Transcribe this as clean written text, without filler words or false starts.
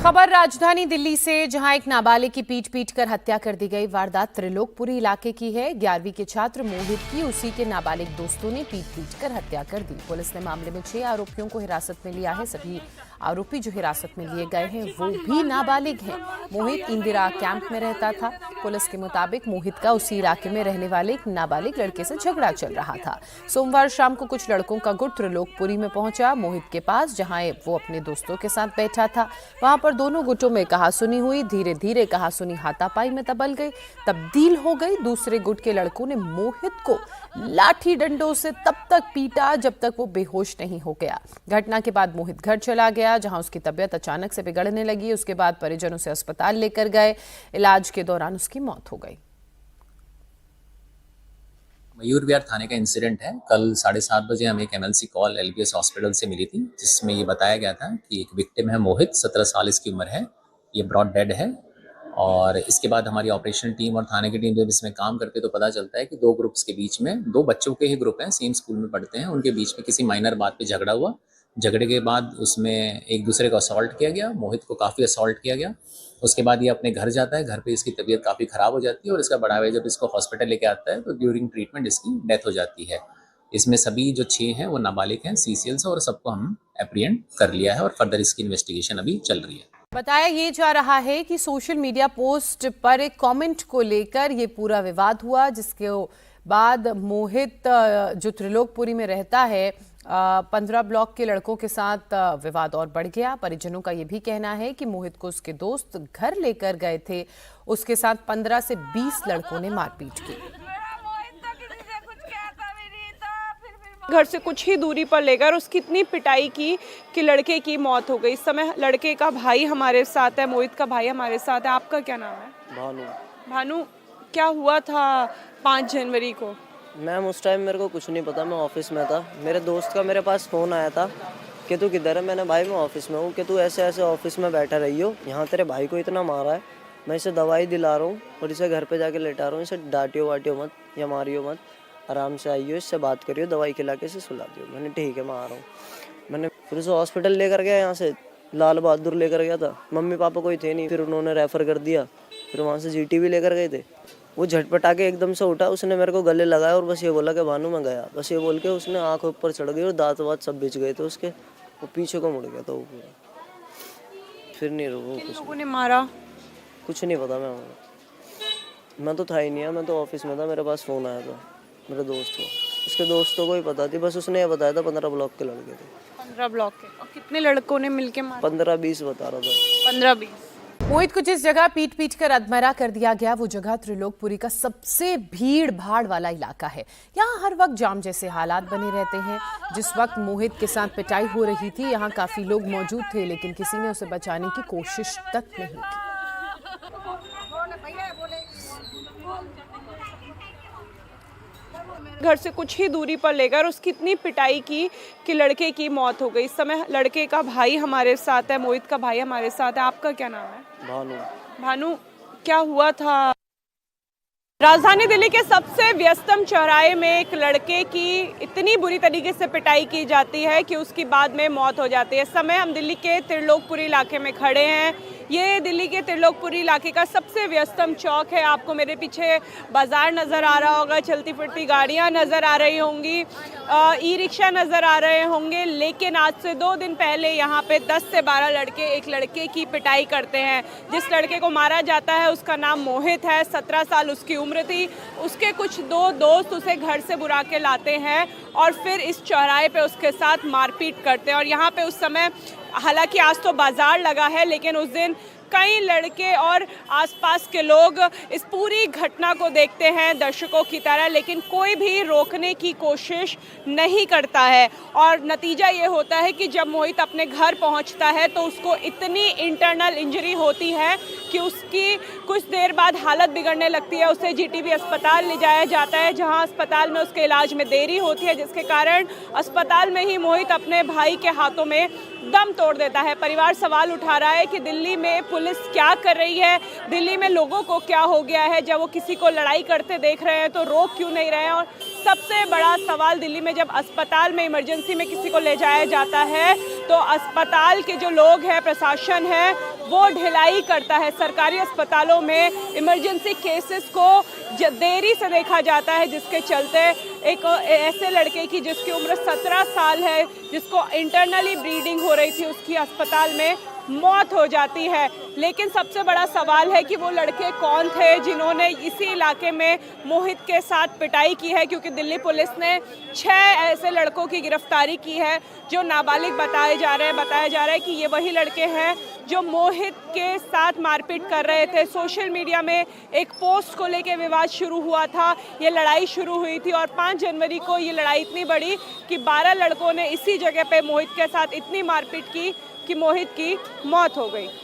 खबर राजधानी दिल्ली से, जहां एक नाबालिग की पीट कर हत्या कर दी गई। वारदात त्रिलोकपुरी इलाके की है। 11वीं के छात्र मोहित की उसी के नाबालिग दोस्तों ने पीट कर हत्या कर दी। पुलिस ने मामले में 6 आरोपियों को हिरासत में लिया है। सभी आरोपी जो हिरासत में लिए गए हैं वो भी नाबालिग हैं। मोहित इंदिरा कैंप में रहता था। पुलिस के मुताबिक मोहित का उसी इलाके में रहने वाले एक नाबालिग लड़के से झगड़ा चल रहा था। सोमवार शाम को कुछ लड़कों का गुट त्रिलोकपुरी में पहुंचा मोहित के पास, जहां वो अपने दोस्तों के साथ बैठा था। वहां पर दोनों गुटों में कहासुनी हुई। धीरे धीरे कहासुनी हाथापाई में तब्दील हो गई। दूसरे गुट के लड़कों ने मोहित को लाठी डंडों से तब तक पीटा जब तक वो बेहोश नहीं हो गया। घटना के बाद मोहित घर चला गया, जहां उसकी तबीयत अचानक से बिगड़ने लगी। उसके बाद परिजनों से अस्पताल लेकर गए। इलाज के दौरान उसकी मौत हो गई। मयूर विहार थाने का इंसिडेंट है। कल 7:30 बजे हमें एक एमएलसी कॉल एलबीएस हॉस्पिटल से मिली थी, जिसमें ये बताया गया था कि एक विक्टिम है मोहित, 17 साल इसकी उम्र है, ये ब्रॉड डेड है। और इसके बाद हमारी ऑपरेशन टीम और थाने की टीम जब इसमें काम करते तो पता चलता है कि 2 ग्रुप्स के बीच में, 2 बच्चों के ही ग्रुप हैं, सेम स्कूल में पढ़ते हैं, उनके बीच में किसी माइनर बात पे झगड़ा हुआ। झगड़े के बाद उसमें एक दूसरे को असॉल्ट किया गया, मोहित को काफ़ी असॉल्ट किया गया। उसके बाद ये अपने घर जाता है। घर पे इसकी तबीयत काफ़ी ख़राब हो जाती है और इसका बड़ा भाई जब इसको हॉस्पिटल लेके आता है तो ड्यूरिंग ट्रीटमेंट इसकी डेथ हो जाती है। इसमें सभी जो 6 हैं वो नाबालिग हैं, सीसीएल से, और सबको हम एप्रिहेंड कर लिया है और फर्दर इसकी इन्वेस्टिगेशन अभी चल रही है। बताया ये जा रहा है कि सोशल मीडिया पोस्ट पर एक कमेंट को लेकर ये पूरा विवाद हुआ, जिसके बाद मोहित जो त्रिलोकपुरी में रहता है 15 ब्लॉक के लड़कों के साथ विवाद और बढ़ गया। परिजनों का ये भी कहना है कि मोहित को उसके दोस्त घर लेकर गए थे। उसके साथ 15 से 20 लड़कों ने मारपीट की। घर से कुछ ही दूरी पर लेकर उसकी इतनी पिटाई की कि लड़के की मौत हो गई। इस समय लड़के का भाई हमारे साथ है, मोहित का भाई हमारे साथ है। आपका क्या नाम है? भानु। भानु, क्या हुआ था 5 जनवरी को? मैम उस टाइम मेरे को कुछ नहीं पता, मैं ऑफिस में था। मेरे दोस्त का मेरे पास फ़ोन आया था कि तू किधर है। मैंने भाई मैं ऑफिस में हूँ, कि तू ऐसे ऐसे ऑफिस में बैठा रही हो, यहाँ तेरे भाई को इतना मारा है, मैं इसे दवाई दिला रहा हूँ और इसे घर पे जाके लेटा रहा हूँ। इसे डांटियो वाटियो मत या मारियो मत, आराम से आइयो, इससे बात करियो, दवाई खिला के इसे सुला दियो। मैंने ठीक है मैं आ रहा हूँ। मैंने फिर उसे हॉस्पिटल लेकर गया, यहाँ से लाल बहादुर लेकर गया था। मम्मी पापा कोई थे नहीं, फिर उन्होंने रेफ़र कर दिया। फिर वहाँ से जीटी भी लेकर गए थे। वो झटपटा के एकदम से उठा, उसने मेरे को गले लगाया और बस ये बोला कि भानु मैं गया। बस ये बोल के उसने आँख ऊपर चढ़ गई और दांत वात सब बिछ गए थे उसके। वो पीछे को मुड़ गया था वो पूरा। फिर नहीं रुका। किन लोगों ने मारा? कुछ नहीं पता। मैं तो था ही नहीं, मैं तो ऑफिस में था। मेरे पास फ़ोन आया था मेरे दोस्त को, उसके दोस्तों को ही पता थी, बस उसने ये बताया था 15 ब्लॉक के लड़के थे। 15 ब्लॉक के? और कितने लड़कों ने मिलके मारा? 15-20 बता रहा था। 15-20। मोहित को जिस जगह पीट कर अधमरा कर दिया गया, वो जगह त्रिलोकपुरी का सबसे भीड़ भाड़ वाला इलाका है। यहाँ हर वक्त जाम जैसे हालात बने रहते हैं। जिस वक्त मोहित के साथ पिटाई हो रही थी, यहाँ काफी लोग मौजूद थे, लेकिन किसी ने उसे बचाने की कोशिश तक नहीं की। घर से कुछ ही दूरी पर लेकर उसकी इतनी पिटाई की कि लड़के की मौत हो गई। इस समय लड़के का भाई हमारे साथ है, मोहित का भाई हमारे साथ है। आपका क्या नाम है? भानु। भानु, क्या हुआ था? राजधानी दिल्ली के सबसे व्यस्तम चौराहे में एक लड़के की इतनी बुरी तरीके से पिटाई की जाती है कि उसकी बाद में मौत हो जाती है। इस समय हम दिल्ली के त्रिलोकपुरी इलाके में खड़े हैं। ये दिल्ली के त्रिलोकपुरी इलाके का सबसे व्यस्तम चौक है। आपको मेरे पीछे बाजार नज़र आ रहा होगा, चलती फिरती गाड़ियाँ नज़र आ रही होंगी, ई रिक्शा नज़र आ रहे होंगे। लेकिन आज से 2 दिन पहले यहाँ पे 10 से 12 लड़के एक लड़के की पिटाई करते हैं। जिस लड़के को मारा जाता है उसका नाम मोहित है, 17 साल उसकी उम्र थी। उसके कुछ 2 दोस्त उसे घर से बुला के लाते हैं और फिर इस चौराहे पे उसके साथ मारपीट करते हैं। और यहाँ पे उस समय, हालांकि आज तो बाजार लगा है, लेकिन उस दिन कई लड़के और आसपास के लोग इस पूरी घटना को देखते हैं दर्शकों की तरह, लेकिन कोई भी रोकने की कोशिश नहीं करता है। और नतीजा ये होता है कि जब मोहित अपने घर पहुंचता है तो उसको इतनी इंटरनल इंजरी होती है कि उसकी कुछ देर बाद हालत बिगड़ने लगती है। उसे जीटीबी अस्पताल ले जाया जाता है, जहां अस्पताल में उसके इलाज में देरी होती है, जिसके कारण अस्पताल में ही मोहित अपने भाई के हाथों में दम तोड़ देता है। परिवार सवाल उठा रहा है कि दिल्ली में पुलिस क्या कर रही है, दिल्ली में लोगों को क्या हो गया है, जब वो किसी को लड़ाई करते देख रहे हैं तो रोक क्यों नहीं रहे हैं। और सबसे बड़ा सवाल दिल्ली में जब अस्पताल में इमरजेंसी में किसी को ले जाया जाता है तो अस्पताल के जो लोग हैं, प्रशासन है, वो ढिलाई करता है। सरकारी अस्पतालों में इमरजेंसी केसेस को देरी से देखा जाता है, जिसके चलते एक ऐसे लड़के की जिसकी उम्र 17 साल है, जिसको इंटरनली ब्लीडिंग हो रही थी, उसकी अस्पताल में मौत हो जाती है। लेकिन सबसे बड़ा सवाल है कि वो लड़के कौन थे जिन्होंने इसी इलाके में मोहित के साथ पिटाई की है, क्योंकि दिल्ली पुलिस ने 6 ऐसे लड़कों की गिरफ्तारी की है जो नाबालिग बताया जा रहा है कि ये वही लड़के हैं जो मोहित के साथ मारपीट कर रहे थे। सोशल मीडिया में एक पोस्ट को लेकर विवाद शुरू हुआ था, ये लड़ाई शुरू हुई थी और 5 जनवरी को ये लड़ाई इतनी बड़ी कि 12 लड़कों ने इसी जगह पे मोहित के साथ इतनी मारपीट की कि मोहित की मौत हो गई।